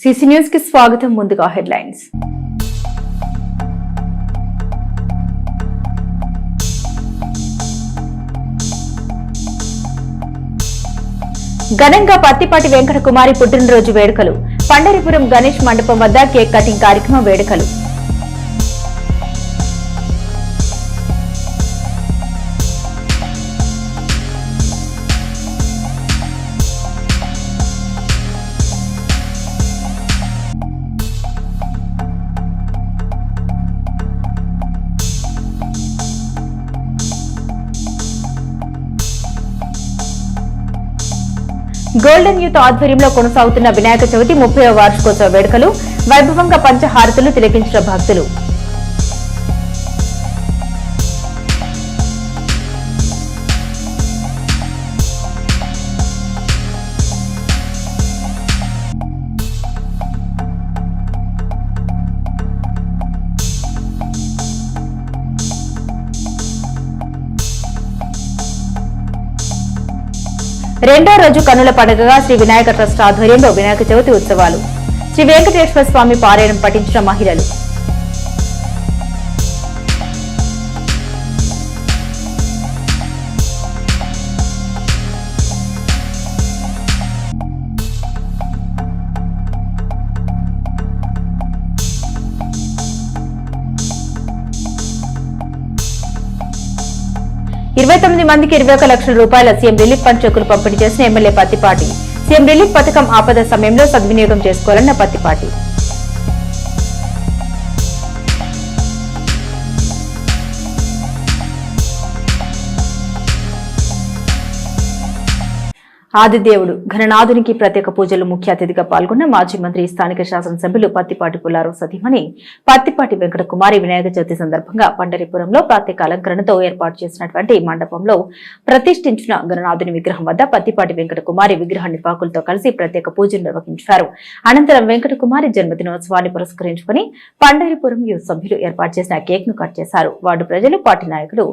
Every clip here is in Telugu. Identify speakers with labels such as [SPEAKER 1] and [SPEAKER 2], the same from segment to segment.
[SPEAKER 1] సిసి న్యూస్ కి స్వాగతం. ముందుగా హెడ్లైన్స్. ఘనంగా పత్తిపాటి వెంకట కుమారి పుట్టినరోజు వేడుకలు. పండరిపురం గణేష్ మండపం వద్ద కేక్ కటింగ్ కార్యక్రమం వేడుకలు. గోల్డెన్ యూత్ ఆధ్వర్యంలో కొనసాగుతున్న వినాయక చవితి 30వ వార్షికోత్సవ వేడుకలు. వైభవంగా పంచహారతులు తిలకించిన భక్తులు. రెండో రోజు కన్నుల పండుగగా శ్రీ వినాయక ట్రస్ట్ ఆధ్వర్యంలో వినాయక చవితి ఉత్సవాలు. శ్రీ వెంకటేశ్వర స్వామి పారాయణం పఠించిన మహిళలు. $29 మందికి 21 లక్షల రూపాయల సీఎం రిలీఫ్ ఫండ్ చెక్కులు పంపిణీ చేసిన ఎమ్మెల్యే పత్తిపాటి. సీఎం రిలీఫ్ పథకం ఆపద సమయంలో సద్వినియోగం చేసుకోవాలన్న పత్తిపాటి. ఆదిదేవుడు ఘననాథునికి ప్రత్యేక పూజలు ముఖ్య అతిథిగా పాల్గొన్న మాజీ మంత్రి స్థానిక శాసనసభ్యులు పత్తిపాటి పుల్లారావు సతీమణి పత్తిపాటి వెంకట కుమారి వినాయక చవితి సందర్భంగా పండరిపురంలో ప్రత్యేక అలంకరణతో ఏర్పాటు చేసినటువంటి మండపంలో ప్రతిష్ఠించిన ఘననాథుని విగ్రహం వద్ద పత్తిపాటి వెంకట కుమారి విగ్రహ నిర్వాహకులతో కలిసి ప్రత్యేక పూజలు నిర్వహించారు. అనంతరం వెంకట కుమారి జన్మదినోత్సవాన్ని పురస్కరించుకుని పండరిపురం యూత్ సభ్యులు ఏర్పాటు చేసిన కేక్ ను కట్ చేశారు. వార్డు ప్రజలు, పార్టీ నాయకులు,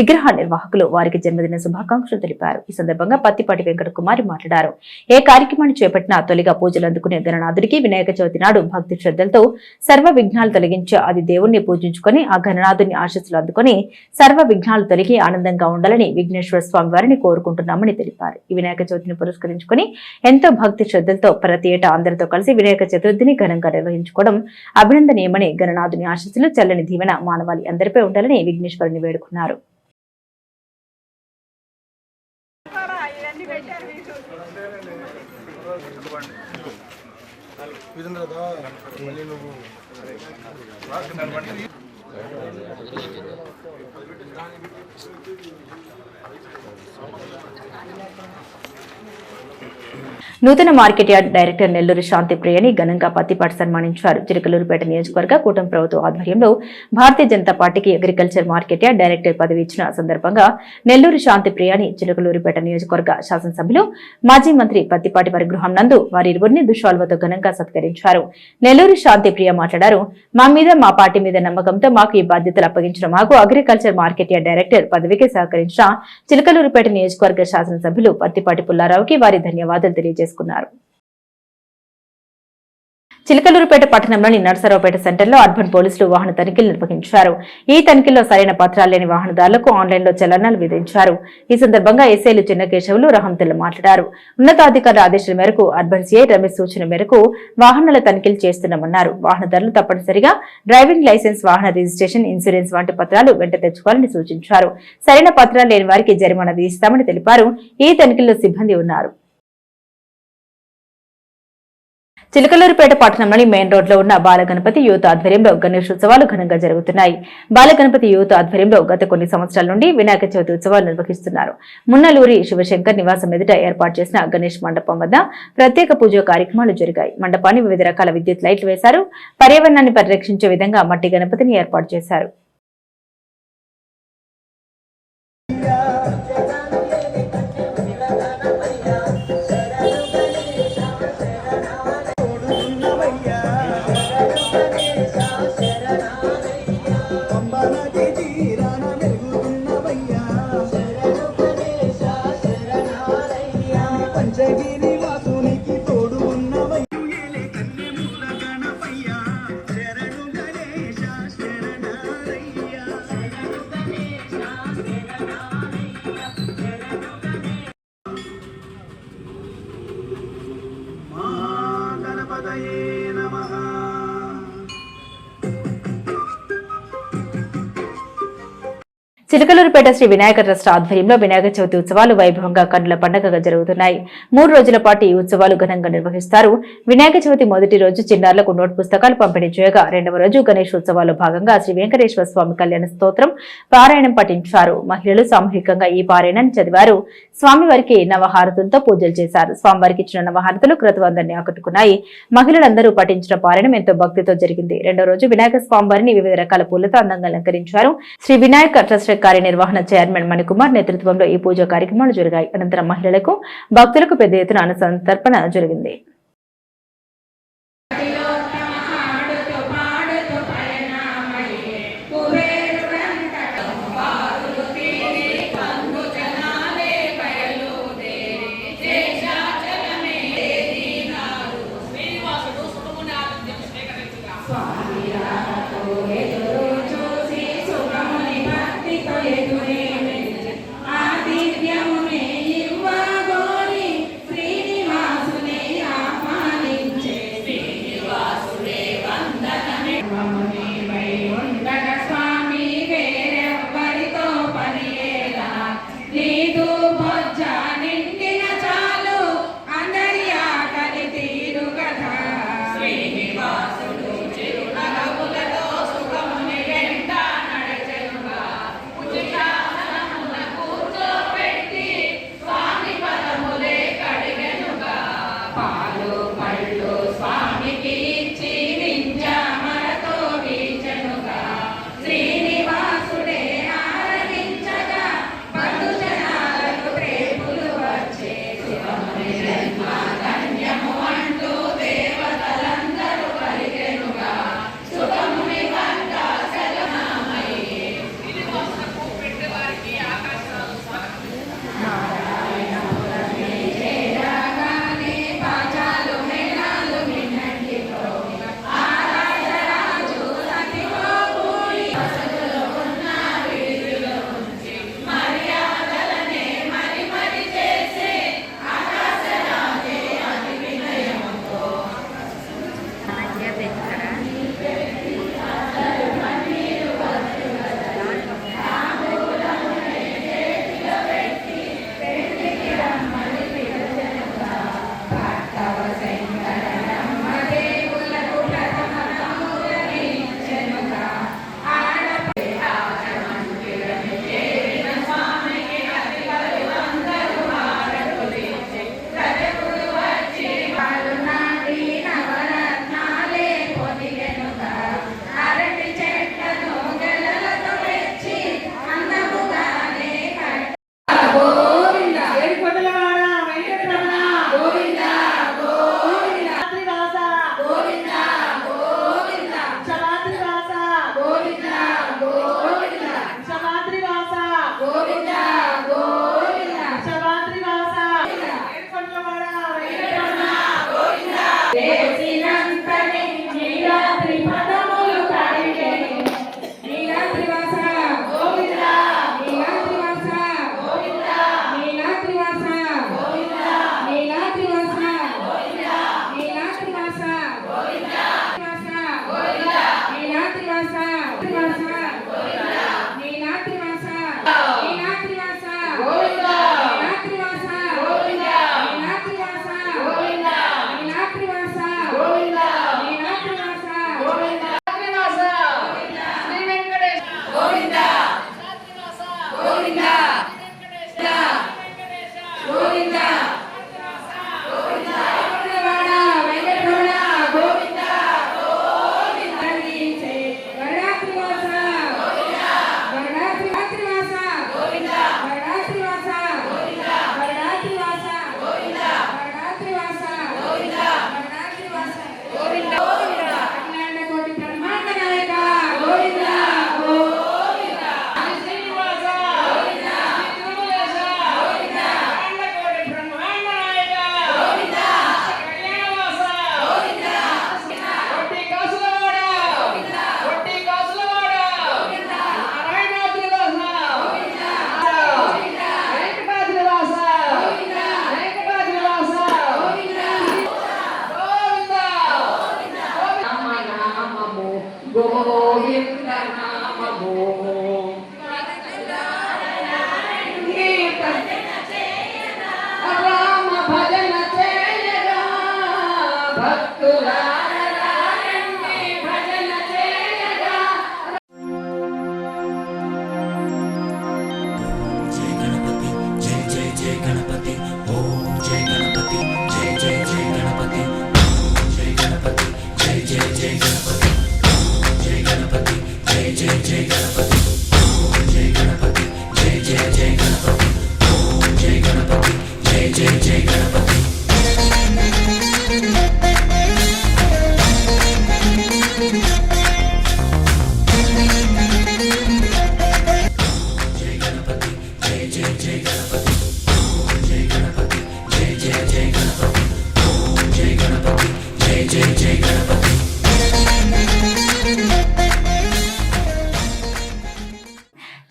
[SPEAKER 1] విగ్రహ నిర్వాహకులు వారికి జన్మదిన శుభాకాంక్షలు తెలిపారు. ఈ సందర్భంగా పత్తిపాటి వెంకట కుమారి మాట్లాడారు. ఏ కార్యక్రమాన్ని చేపట్టినా తొలిగా పూజలు అందుకునే గణనాథుడికి వినాయక చవితి నాడు భక్తి శ్రద్ధలతో సర్వ విఘ్నాలు తొలగించే ఆది దేవుణ్ణి పూజించుకుని ఆ గణనాథుని ఆశీస్సులు అందుకుని సర్వ విఘ్నాలు తొలగి ఆనందంగా ఉండాలని విఘ్నేశ్వర స్వామి వారిని కోరుకుంటున్నామని తెలిపారు. ఈ వినాయక చవితిని పురస్కరించుకుని ఎంతో భక్తి శ్రద్ధలతో ప్రతి ఏటా అందరితో కలిసి వినాయక చతుర్థిని ఘనంగా నిర్వహించుకోవడం అభినందనీయమని గణనాథుని ఆశీస్సులు చల్లని దీవెన మానవాళి అందరిపై ఉండాలని విఘ్నేశ్వరుని వేడుకున్నారు. నూతన మార్కెట్ యార్డ్ డైరెక్టర్ నెల్లూరు శాంతి ప్రియని ఘనంగా పత్తిపాటి సన్మానించారు. చిలకలూరుపేట నియోజకవర్గ కూటమి ప్రభుత్వ ఆధ్వర్యంలో భారతీయ జనతా పార్టీకి అగ్రికల్చర్ మార్కెట్ యార్డ్ డైరెక్టర్ పదవి ఇచ్చిన సందర్భంగా నెల్లూరు శాంతి ప్రియని చిలకలూరుపేట నియోజకవర్గ శాసనసభ్యులు మాజీ మంత్రి పత్తిపాటి వారి గృహం నందు వారి ఇరువురిని దుశ్శాల్వతో ఘనంగా సత్కరించారు. నెల్లూరు శాంతి ప్రియ మాట్లాడారు. మా మీద, మా పార్టీ మీద నమ్మకంతో మాకు ఈ బాధ్యతలు అప్పగించిన మాకు అగ్రికల్చర్ మార్కెట్ యార్డ్ డైరెక్టర్ పదవికి సహకరించిన చిలకలూరుపేట నియోజకవర్గ శాసనసభ్యులు పత్తిపాటి పుల్లారావుకి వారి ధన్యవాదాలు తెలియజేసుకున్నారు. చిలకలూరుపేట పట్టణంలోని నర్సరావుపేట సెంటర్లో అర్బన్ పోలీసులు వాహన తనిఖీలు నిర్వహించారు. ఈ తనిఖీల్లో సరైన పత్రాలు లేని వాహనదారులకు ఆన్లైన్లో చలనాలు విధించారు. ఈ సందర్భంగా ఎస్ఐలు చిన్నకేశవులు, రహంతులు మాట్లాడారు. ఉన్నతాధికారుల ఆదేశాల మేరకు అర్బన్ సిఐ రమేష్ సూచన మేరకు వాహనాల తనిఖీలు చేస్తున్నామన్నారు. వాహనదారులు తప్పనిసరిగా డ్రైవింగ్ లైసెన్స్, వాహన రిజిస్ట్రేషన్, ఇన్సూరెన్స్ వంటి పత్రాలు వెంట తెచ్చుకోవాలని సూచించారు. సరైన పత్రాలు లేని వారికి జరిమానా విధిస్తామని తెలిపారు. ఈ తనిఖీల్లో సిబ్బంది ఉన్నారు. చిలకలూరుపేట పట్టణంలోని మెయిన్ రోడ్ లో ఉన్న బాలగణపతి యూత్ ఆధ్వర్యంలో గణేశోత్సవాలు ఘనంగా జరుగుతున్నాయి. బాలగణపతి యూత్ ఆధ్వర్యంలో గత కొన్ని సంవత్సరాల నుండి వినాయక చవితి ఉత్సవాలు నిర్వహిస్తున్నారు. మున్నలూరి శివశంకర్ నివాసం ఎదుట ఏర్పాటు చేసిన గణేష్ మండపం వద్ద ప్రత్యేక పూజ కార్యక్రమాలు జరిగాయి. మండపాన్ని వివిధ రకాల విద్యుత్ లైట్లు వేశారు. పర్యావరణాన్ని పరిరక్షించే విధంగా మట్టి గణపతిని ఏర్పాటు చేశారు.
[SPEAKER 2] గణపతయే నమః.
[SPEAKER 1] చిలకలూరుపేట శ్రీ వినాయక ట్రస్ట్ ఆధ్వర్యంలో వినాయక చవితి ఉత్సవాలు వైభవంగా కన్నుల పండుగగా జరుగుతున్నాయి. 3 రోజుల పాటు ఈ ఉత్సవాలు ఘనంగా నిర్వహిస్తారు. వినాయక చవితి మొదటి రోజు చిన్నారులకు నోట్ పుస్తకాలు పంపిణీ చేయగా, రెండవ రోజు గణేష్ ఉత్సవాల్లో భాగంగా శ్రీ వెంకటేశ్వర స్వామి కళ్యాణ స్తోత్రం పారాయణం పఠించారు. మహిళలు సామూహికంగా ఈ పారాయణాన్ని చదివారు. స్వామివారికి నవహారతులతో పూజలు చేశారు. స్వామివారికి ఇచ్చిన నవహారతులు క్రతువందరిని ఆకట్టుకున్నాయి. మహిళలందరూ పఠించిన పారాయణం ఎంతో భక్తితో జరిగింది. రెండో రోజు వినాయక స్వామివారిని వివిధ రకాల పూలతో అందంగా అలంకరించారు. శ్రీ వినాయక ట్రస్ట్ కార్యనిర్వహణ చైర్మన్ మణికుమార్ నేతృత్వంలో ఈ పూజా కార్యక్రమాలు జరిగాయి. అనంతరం మహిళలకు భక్తులకు పెద్ద ఎత్తున అన్నసంతర్పణ జరిగింది.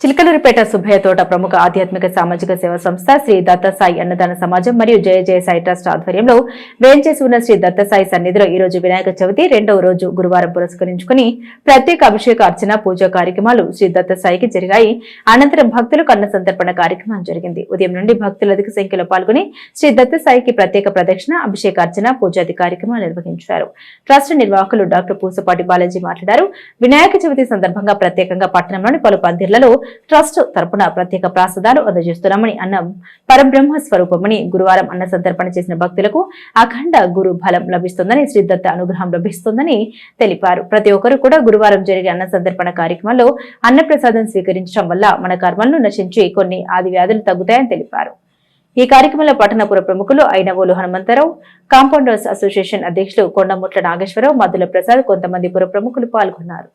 [SPEAKER 1] చిలకలూరిపేట సుబ్బయ్య తోట ప్రముఖ ఆధ్యాత్మిక సామాజిక సేవా సంస్థ శ్రీ దత్తసాయి అన్నదాన సమాజం మరియు జయ జయ సాయి ట్రస్ట్ ఆధ్వర్యంలో వేంచేసి ఉన్న శ్రీ దత్తసాయి సన్నిధిలో ఈ రోజు వినాయక చవితి రెండవ రోజు గురువారం పురస్కరించుకుని ప్రత్యేక అభిషేక అర్చన పూజా కార్యక్రమాలు శ్రీ దత్తసాయికి జరిగాయి. అనంతరం భక్తులకు అన్న సంతర్పణ కార్యక్రమం జరిగింది. ఉదయం నుండి భక్తులు అధిక సంఖ్యలో పాల్గొని శ్రీ దత్తసాయికి ప్రత్యేక ప్రదక్షిణ అభిషేక అర్చన పూజాది కార్యక్రమాలు నిర్వహించారు. ట్రస్ట్ నిర్వాహకులు డాక్టర్ పూసపాటి బాలాజీ మాట్లాడారు. వినాయక చవితి సందర్భంగా ప్రత్యేకంగా పట్టణంలోని పలు పందిర్లలో ట్రస్ట్ తరపున ప్రత్యేక ప్రాసాదాలు అందజేస్తున్నామని అన్నం పరబ్రహ్మ స్వరూపమని గురువారం అన్న సంతర్పణ చేసిన భక్తులకు అఖండ గురు బలం లభిస్తుందని శ్రీ దత్త అనుగ్రహం లభిస్తుందని తెలిపారు. ప్రతి ఒక్కరు కూడా గురువారం జరిగే అన్న సంతర్పణ కార్యక్రమంలో అన్నప్రసాదం స్వీకరించడం వల్ల మన కర్మలను నశించి కొన్ని ఆది వ్యాధులు తగ్గుతాయని తెలిపారు. ఈ కార్యక్రమంలో పట్టణపుర ప్రముఖులు ఐనవోలు హనుమంతరావు, కాంపౌండర్స్ అసోసియేషన్ అధ్యక్షులు కొండముట్ల నాగేశ్వరరావు, మద్దుల ప్రసాద్, కొంతమంది పుర ప్రముఖులు పాల్గొన్నారు.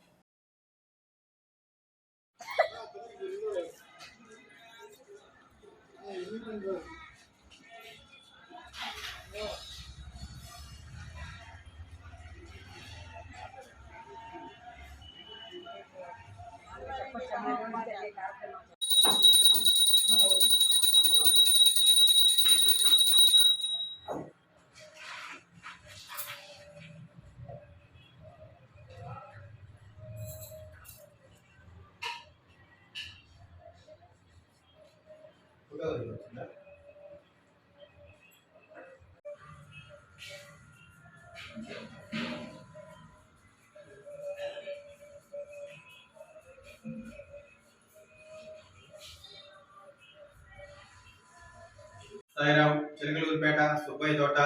[SPEAKER 2] సాయిరాం చిలకలూరిపేట సుబ్బయ్య తోట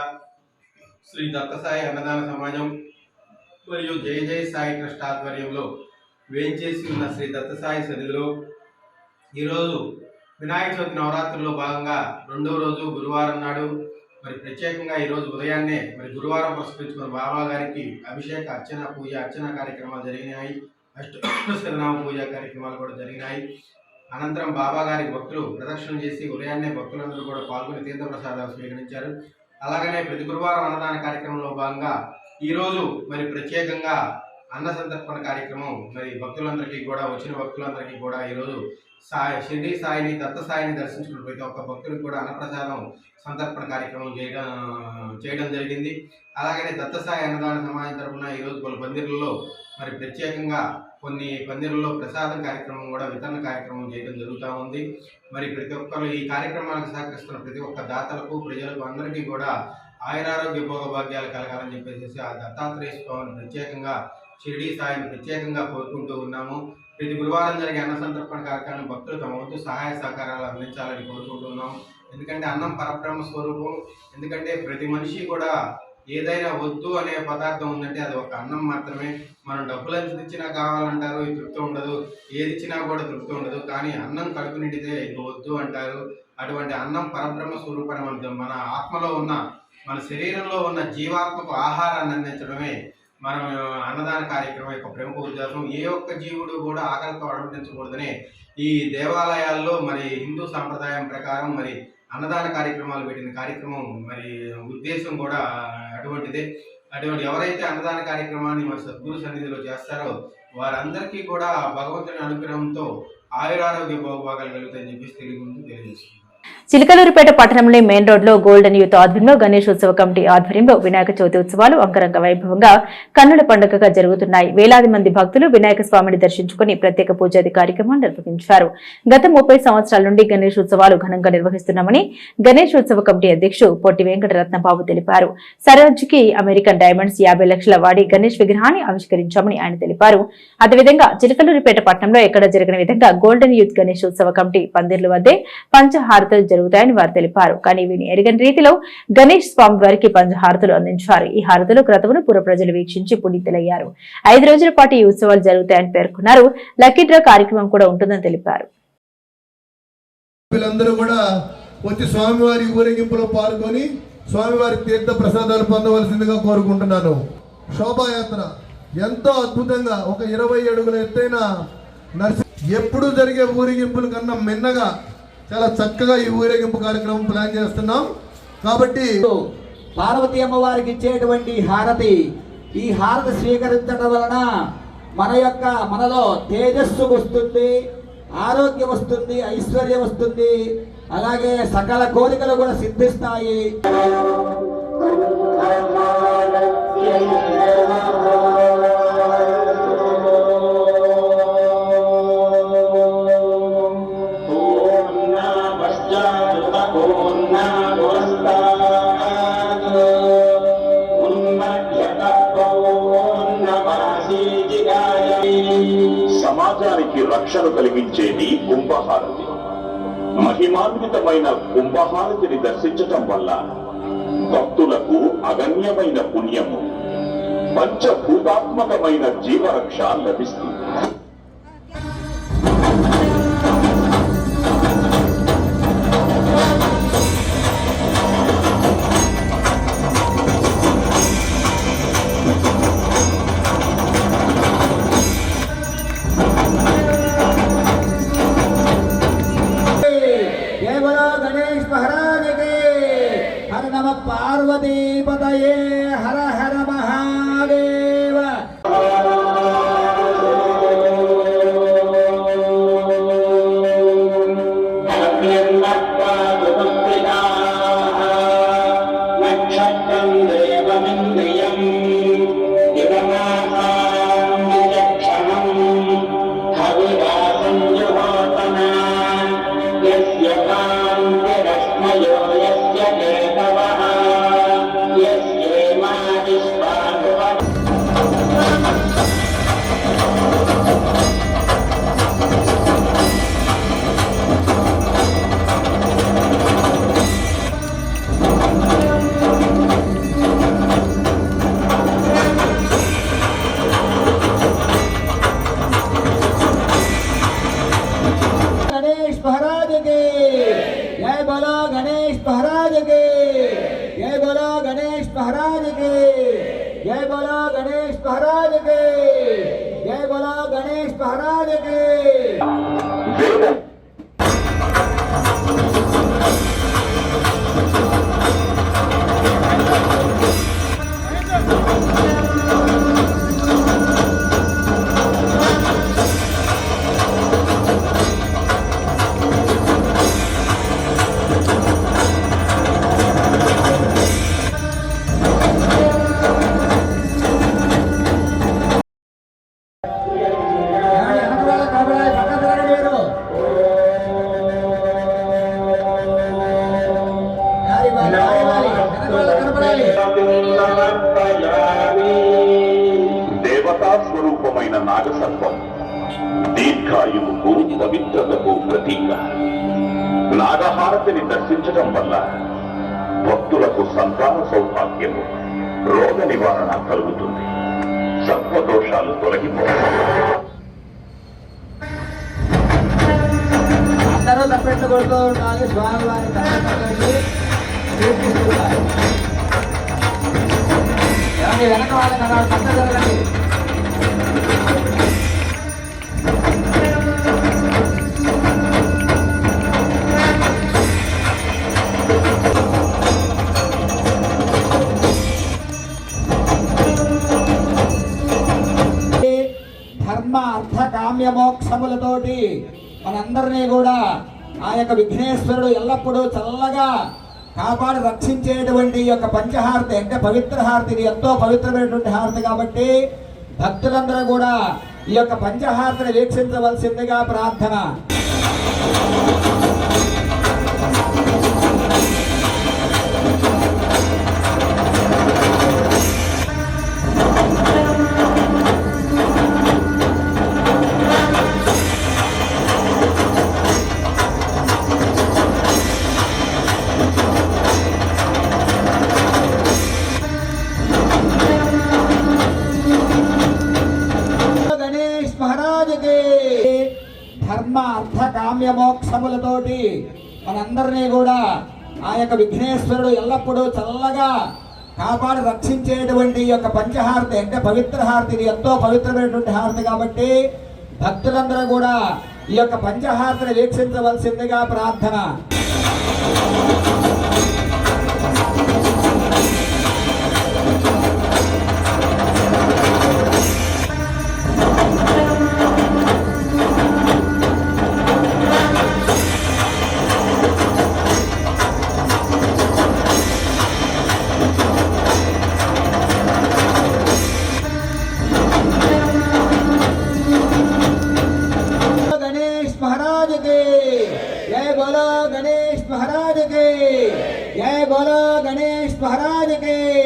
[SPEAKER 2] శ్రీ దత్తసాయి అన్నదాన సమాజం మరియు జయ జయ సాయి ట్రస్ట్ ఆధ్వర్యంలో వేంచేసి ఉన్న శ్రీ దత్తసాయి సన్నిధిలో ఈరోజు వినాయక చవితి నవరాత్రుల్లో భాగంగా రెండవ రోజు గురువారం నాడు మరి ప్రత్యేకంగా ఈరోజు ఉదయాన్నే మరి గురువారం పురస్కరించుకున్న బాబా గారికి అభిషేక అర్చన కార్యక్రమాలు జరిగినాయి. అష్టనామ పూజా కార్యక్రమాలు కూడా జరిగినాయి. అనంతరం బాబా గారికి భక్తులు ప్రదక్షిణ చేసి ఉదయాన్నే భక్తులందరూ కూడా పాల్గొని తీర్థప్రసాదాలు స్వీకరించారు. అలాగనే ప్రతి గురువారం అన్నదాన కార్యక్రమంలో భాగంగా ఈరోజు మరి ప్రత్యేకంగా అన్న సంతర్పణ కార్యక్రమం మరి భక్తులందరికీ కూడా వచ్చిన భక్తులందరికీ కూడా ఈరోజు షిరిడి సాయిని దత్తసాయిని దర్శించుకున్న ప్రతి ఒక్క భక్తుడికి కూడా అన్నప్రసాదం సంతర్పణ కార్యక్రమం చేయడం జరిగింది. అలాగనే దత్తసాయి అన్నదాన సమాజం తరఫున ఈరోజు పలు పందిర్లలో మరి ప్రత్యేకంగా కొన్ని పందిర్లలో ప్రసాదం కార్యక్రమం కూడా వితరణ కార్యక్రమం చేయడం జరుగుతూ ఉంది. మరి ప్రతి ఒక్కరు ఈ కార్యక్రమాలకు సహకరిస్తున్న ప్రతి ఒక్క దాతలకు ప్రజలకు అందరికీ కూడా ఆయురారోగ్య భోగభాగ్యాలు కలగాలని చెప్పేసి ఆ దత్తాత్రేయ స్వామిని ప్రత్యేకంగా షిరిడి సాయిని ప్రత్యేకంగా కోరుకుంటూ ఉన్నాము. ప్రతి గురువారం జరిగే అన్న సంతర్పణ కార్యక్రమం భక్తులు తమ వంతు సహాయ సహకారాలు అందించాలని కోరుకుంటున్నాం. ఎందుకంటే అన్నం పరబ్రహ్మ స్వరూపం. ఎందుకంటే ప్రతి మనిషి కూడా ఏదైనా వద్దు అనే పదార్థం ఉందంటే అది ఒక అన్నం మాత్రమే. మనం డబ్బులు ఎంత ఇచ్చినా కావాలంటారు, ఇది తృప్తి ఉండదు. ఏది ఇచ్చినా కూడా తృప్తి ఉండదు. కానీ అన్నం కడుపు నిండితే ఇక వద్దు అంటారు. అటువంటి అన్నం పరబ్రహ్మ స్వరూపాన్ని మన ఆత్మలో ఉన్న మన శరీరంలో ఉన్న జీవాత్మకు ఆహారాన్ని అందించడమే మనం అన్నదాన కార్యక్రమం యొక్క ప్రముఖ ఉద్దేశం. ఏ ఒక్క జీవుడు కూడా ఆకలితో అడుగుతించకూడదనే ఈ దేవాలయాల్లో మరి హిందూ సాంప్రదాయం ప్రకారం మరి అన్నదాన కార్యక్రమాలు పెట్టిన కార్యక్రమం మరి ఉద్దేశం కూడా అటువంటిదే. అటువంటి ఎవరైతే అన్నదాన కార్యక్రమాన్ని మరి సద్గురు సన్నిధిలో చేస్తారో వారందరికీ కూడా భగవంతుని అనుగ్రహంతో ఆయురారోగ్య భోగభాగాలు కలుగుతాయని చెప్పేసి తెలియజేస్తున్నారు.
[SPEAKER 1] చిలకలూరుపేట పట్టణంలో మెయిన్ రోడ్లో గోల్డెన్ యూత్ ఆధ్వర్యంలో గణేష్ ఉత్సవ కమిటీ ఆధ్వర్యంలో వినాయక చవితి ఉత్సవాలు అంగరంగ వైభవంగా కన్నుల పండుగగా జరుగుతున్నాయి. వేలాది మంది భక్తులు వినాయక స్వామిని దర్శించుకుని ప్రత్యేక పూజాది కార్యక్రమాలు నిర్వహించారు. గత 30 సంవత్సరాల నుండి గణేష్ ఉత్సవాలు ఘనంగా నిర్వహిస్తున్నామని గణేష్ ఉత్సవ కమిటీ అధ్యక్షుడు పొట్టి వెంకట రత్నబాబు తెలిపారు. సరోజ్కి అమెరికన్ డైమండ్స్ 50 లక్షల వాడి గణేష్ విగ్రహాన్ని ఆవిష్కరించామని ఆయన తెలిపారు. అదేవిధంగా చిలకలూరుపేట పట్టణంలో ఎక్కడ జరిగిన విధంగా గోల్డెన్ యూత్ గణేష్ ఉత్సవ కమిటీ పందిర్లు వద్దే పంచహారతలు జరుగుతాయని వారు తెలిపారు. కానీ వీని ఎరగని రీతిలో గణేష్ స్వామి వారికి పంచహారతులు అందించారు. ఈ హారతులు క్రతువును పుర ప్రజలు వీక్షించి పునీతులయ్యారు. 5 రోజుల పాటు ఈ ఉత్సవాలు జరుగుతాయని పేర్కొన్నారు. లక్కీ డ్రా కార్యక్రమం కూడా ఉంటుందని తెలిపారు.
[SPEAKER 3] వీళ్ళందరూ కూడా వచ్చి స్వామివారి ఊరేగింపులో పాల్గొని స్వామివారి తీర్థ ప్రసాదాలు పొందవలసిందిగా కోరుకుంటున్నాను. శోభాయాత్ర ఎంతో అద్భుతంగా ఒక 20 అడుగుల ఎత్తైన ఎప్పుడు జరిగే ఊరేగింపుల కన్నా మిన్నగా చాలా చక్కగా ఈ ఊరేగింపు కార్యక్రమం ప్లాన్ చేస్తున్నాం. కాబట్టి
[SPEAKER 4] పార్వతీ అమ్మవారికి ఇచ్చేటువంటి హారతి, ఈ హారతి స్వీకరించడం వలన మనలో తేజస్సు వస్తుంది, ఆరోగ్యం వస్తుంది, ఐశ్వర్యం వస్తుంది, అలాగే సకల కోరికలు కూడా సిద్ధిస్తాయి.
[SPEAKER 5] సమాజానికి రక్షణ కలిగించేది కుంభహారతి. మహిమాన్వితమైన కుంభహారతిని దర్శించటం వల్ల భక్తులకు అగణ్యమైన పుణ్యము, పంచభూతాత్మకమైన జీవరక్ష లభిస్తుంది.
[SPEAKER 4] పార్వతీ పతయే హర హర మహాదేవ.
[SPEAKER 5] దేవతా స్వరూపమైన నాగసర్పం దీర్ఘాయువుకు, పవిత్రతకు ప్రతీక. నాగహారతిని దర్శించడం వల్ల భక్తులకు సంతాన సౌభాగ్యము, రోగ నివారణ కలుగుతుంది, సర్వదోషాలు తొలగిపోతాయి.
[SPEAKER 4] అందరూ తప్పెట్లు కొడుతూ ఉండాలి. స్వామివారి వెనక వాళ్ళకి పక్క జరగండి. ధర్మ అర్థ కామ్య మోక్షములతోటి మనందరినీ కూడా ఆ యొక్క విఘ్నేశ్వరుడు ఎల్లప్పుడూ చల్లగా కాపాడి రక్షించేటువంటి ఈ యొక్క పంచహారతి అంటే పవిత్ర హారతి, ఇది ఎంతో పవిత్రమైనటువంటి హారతి కాబట్టి భక్తులందరూ కూడా ఈ యొక్క పంచహారతిని వీక్షించవలసిందిగా ప్రార్థన. ధర్మ అర్థ కామ్య మోక్షములతోటి మనందరినీ కూడా ఆ యొక్క విఘ్నేశ్వరుడు ఎల్లప్పుడూ చల్లగా కాపాడి రక్షించేటువంటి ఈ యొక్క పంచహారతి అంటే పవిత్ర హారతి, ఇది ఎంతో పవిత్రమైనటువంటి హారతి కాబట్టి భక్తులందరూ కూడా ఈ యొక్క పంచహారతిని వీక్షించవలసిందిగా ప్రార్థన.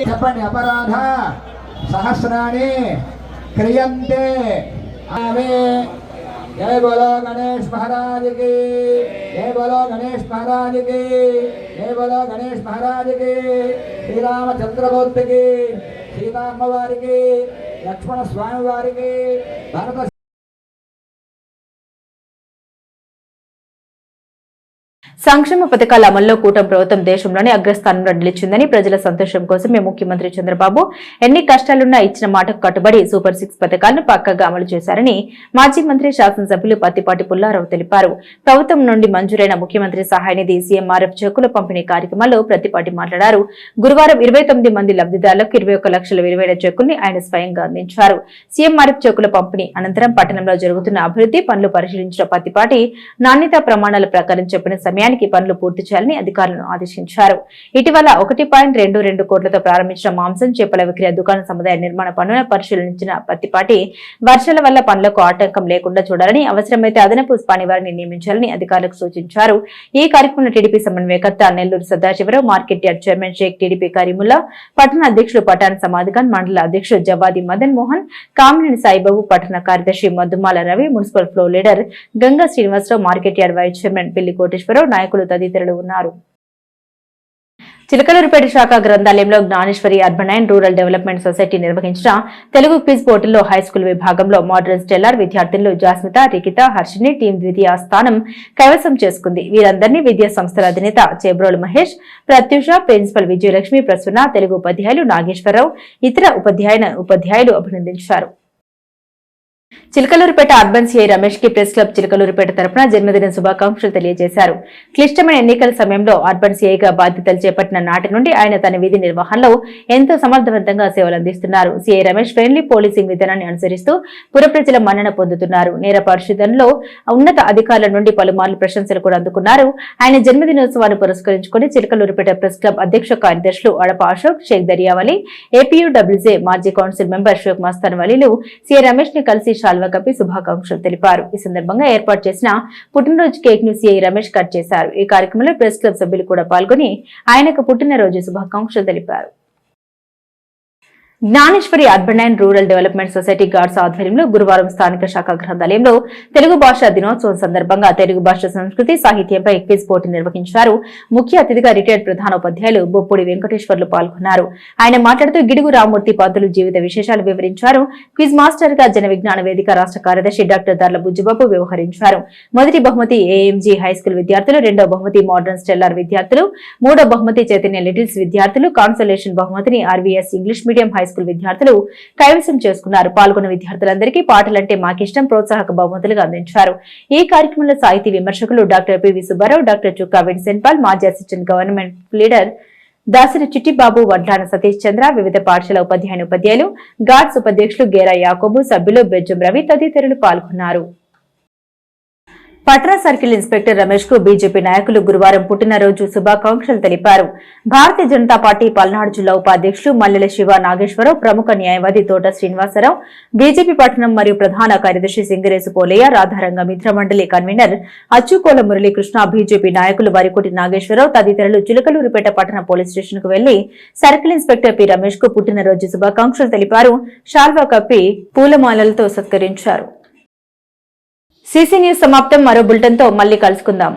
[SPEAKER 4] చెప్పండి. అపరాధ సహస్రాన్ని క్రియంతే ఆవే. జయ బోలో గణేష్ మహారాజ్ కి, జయ బోలో గణేష్ మహారాజ్ కి, జయ బోలో గణేష్ మహారాజ్ కి, శ్రీరామచంద్రమూర్తికి, సీతామ్మవారికి, లక్ష్మణ స్వామి వారికి, భరత
[SPEAKER 1] సంక్షేమ పథకాల అమల్లో కూటమి ప్రభుత్వం దేశంలోనే అగ్రస్థానంలో నిలిచిందని, ప్రజల సంతోషం కోసమే ముఖ్యమంత్రి చంద్రబాబు ఎన్ని కష్టాలున్నా ఇచ్చిన మాటకు కట్టుబడి సూపర్ 6 పథకాలను పక్కాగా అమలు చేశారని మాజీ మంత్రి శాసనసభ్యులు పత్తిపాటి పుల్లారావు తెలిపారు. ప్రభుత్వం నుండి మంజూరైన ముఖ్యమంత్రి సహాయ నిధి సీఎంఆర్ఎఫ్ చెక్కుల పంపిణీ కార్యక్రమంలో ప్రత్తిపాటి మాట్లాడారు. గురువారం 29 మంది లబ్దిదారులకు 21 లక్షల విలువైన చెక్కుల్ని ఆయన స్వయంగా అందించారు. సీఎంఆర్ఎఫ్ చెక్కుల పంపిణీ అనంతరం పట్టణంలో జరుగుతున్న అభివృద్ధి పనులు పరిశీలించిన పత్తిపాటి నాణ్యతా ప్రమాణాల ప్రకారం చెప్పిన సమయానికి పనులు పూర్తి చేయాలని అధికారులను ఆదేశించారు. ఇటీవల 1.22 కోట్లతో ప్రారంభించిన మాంసం చేపల విక్రయ దుకాణ సముదాయ నిర్మాణ పనులను పరిశీలించిన పత్తిపాటి వర్షాల వల్ల పనులకు ఆటంకం లేకుండా చూడాలని, అవసరమైతే అదనపు పనివారిని నియమించాలని అధికారులకు సూచించారు. ఈ కార్యక్రమంలో టీడీపీ సమన్వయకర్త Nellore Sadasivarao, market yard chairman Sheikh TDP Karimulla, పట్టణ అధ్యక్షుడు పఠాన్ సమాధిఖాన్, మండల అధ్యక్షుడు జవాది మదన్ మోహన్, కామినేని సాయిబాబు, పట్టణ కార్యదర్శి Maddumala Ravi, municipal floor leader Ganga Srinivasarao, market yard vice chairman Pilli Koteswararao, నాయకులు తదితరులు ఉన్నారు. చిలకలూరుపేట శాఖ గ్రంథాలయంలో Jnaneswari urban and rural development society నిర్వహించిన తెలుగు క్విజ్ పోటీల్లో హైస్కూల్ విభాగంలో మోడరన్ స్టెల్లార్ విద్యార్థులు జాస్మిత, రికిత, హర్షిని టీం ద్వితీయ స్థానం కైవసం చేసుకుంది. వీరందరినీ విద్యా సంస్థల అధినేత చేబ్రోలు మహేష్, ప్రత్యూష, ప్రిన్సిపల్ విజయలక్ష్మి, ప్రసన్న, తెలుగు ఉపాధ్యాయులు నాగేశ్వరరావు, ఇతర ఉపాధ్యాయులు అభినందించారు. చిలకలూరుపేట అర్బన్ సిఐ రమేష్ కి ప్రెస్ క్లబ్ చిలకలూరుపేట తరపున జన్మదిన శుభాకాంక్షలు తెలియజేశారు. క్లిష్టమైన ఎన్నికల సమయంలో అర్బన్ సిఐగా బాధ్యతలు చేపట్టిన నాటి నుండి ఆయన తన విధి నిర్వహణలో ఎంతో సమర్థవంతంగా సేవలు అందిస్తున్నారు. సిఐ రమేష్ ఫ్రెండ్లీ పోలీసింగ్ విధానాన్ని అనుసరిస్తూ పుర ప్రజల మన్నన పొందుతున్నారు. నేర పరిశోధనలో ఉన్నత అధికారుల నుండి పలుమార్లు ప్రశంసలు కూడా అందుకున్నారు. ఆయన జన్మదినోత్సవాన్ని పురస్కరించుకుని చిలకలూరుపేట ప్రెస్ క్లబ్ అధ్యక్ష కార్యదర్శులు అడప అశోక్, షేక్ దరియావలి, ఏపీయూడబ్ల్యూజే మాజీ కౌన్సిల్ మెంబర్ షేక్ మస్తాన్ వలీలు సిఐ రమేష్ ని కలిసి శాల్వా కప్పి శుభాకాంక్షలు తెలిపారు. ఈ సందర్భంగా ఏర్పాటు చేసిన పుట్టినరోజు కేక్ ను సిఐ రమేష్ కట్ చేశారు. ఈ కార్యక్రమంలో ప్రెస్ క్లబ్ సభ్యులు కూడా పాల్గొని ఆయనకు పుట్టినరోజు శుభాకాంక్షలు తెలిపారు. Gnaneshwari urban and rural development society guards ఆధ్వర్యంలో గురువారం స్థానిక శాఖ గ్రంథాలయంలో తెలుగు భాషా దినోత్సవం సందర్భంగా తెలుగు భాష సంస్కృతి సాహిత్యంపై క్విజ్ పోటీ నిర్వహించారు. ముఖ్య అతిథిగా రిటైర్డ్ ప్రధానోపాధ్యాయులు బొప్పూడి వెంకటేశ్వర్లు పాల్గొన్నారు. ఆయన మాట్లాడుతూ గిడుగు రామూర్తి పంతులు జీవిత విశేషాలు వివరించారు. క్విజ్ మాస్టర్ గా జన విజ్ఞాన వేదిక రాష్ట్ర కార్యదర్శి డాక్టర్ దర్ల బుజ్జుబాబు వ్యవహరించారు. మొదటి బహుమతి ఏఎంజీ హైస్కూల్ విద్యార్థులు, రెండో బహుమతి మోడరన్ స్టెల్లార్ విద్యార్థులు, మూడో బహుమతి చైతన్య లిటిల్స్ విద్యార్థులు, కాన్సలేషన్ బహుమతిని ఆర్వీఎస్ ఇంగ్లీష్ మీడియం హైస్కూల్ విద్యార్థులు కైవసం చేసుకున్నారు. పాల్గొన్న విద్యార్థులందరికీ పాటలంటే మాకిష్టం ప్రోత్సాహక బహుమతులుగా అందించారు. ఈ కార్యక్రమంలో సాహితీ విమర్శకులు doctor PV Subbarao, doctor Chukka Vincent Paul, మాజీ assistant government leader Dasiri Chittibabu, Vadlana Satish Chandra, వివిధ పాఠశాల ఉపాధ్యాయులు, గార్డ్స్ ఉపాధ్యక్షులు గేరా యాకోబు, సభ్యులు బెజ్జం రవి తదితరులు పాల్గొన్నారు. పట్టణ సర్కిల్ ఇన్స్పెక్టర్ రమేష్ కు బీజేపీ నాయకులు గురువారం పుట్టినరోజు శుభాకాంక్షలు తెలిపారు. భారతీయ జనతా పార్టీ పల్నాడు జిల్లా ఉపాధ్యక్షులు మల్లెల శివ నాగేశ్వరరావు, ప్రముఖ న్యాయవాది తోట శ్రీనివాసరావు, బీజేపీ పట్టణం మరియు ప్రధాన కార్యదర్శి సింగరేసు పోలయ్య, రాధారంగ మిత్ర మండలి కన్వీనర్ అచ్చుకోల మురళీకృష్ణ, బీజేపీ నాయకులు వరికోటి నాగేశ్వరరావు తదితరులు చిలకలూరిపేట పట్టణ పోలీస్ స్టేషన్ కు వెళ్లి సర్కిల్ ఇన్స్పెక్టర్ పి రమేష్ కు పుట్టినరోజు శుభాకాంక్షలు తెలిపారు. షాల్వా కప్పి పూలమాలలతో సత్కరించారు. సీసీ న్యూస్ సమాప్తం. మరో బులెటిన్ తో మళ్లీ కలుసుకుందాం.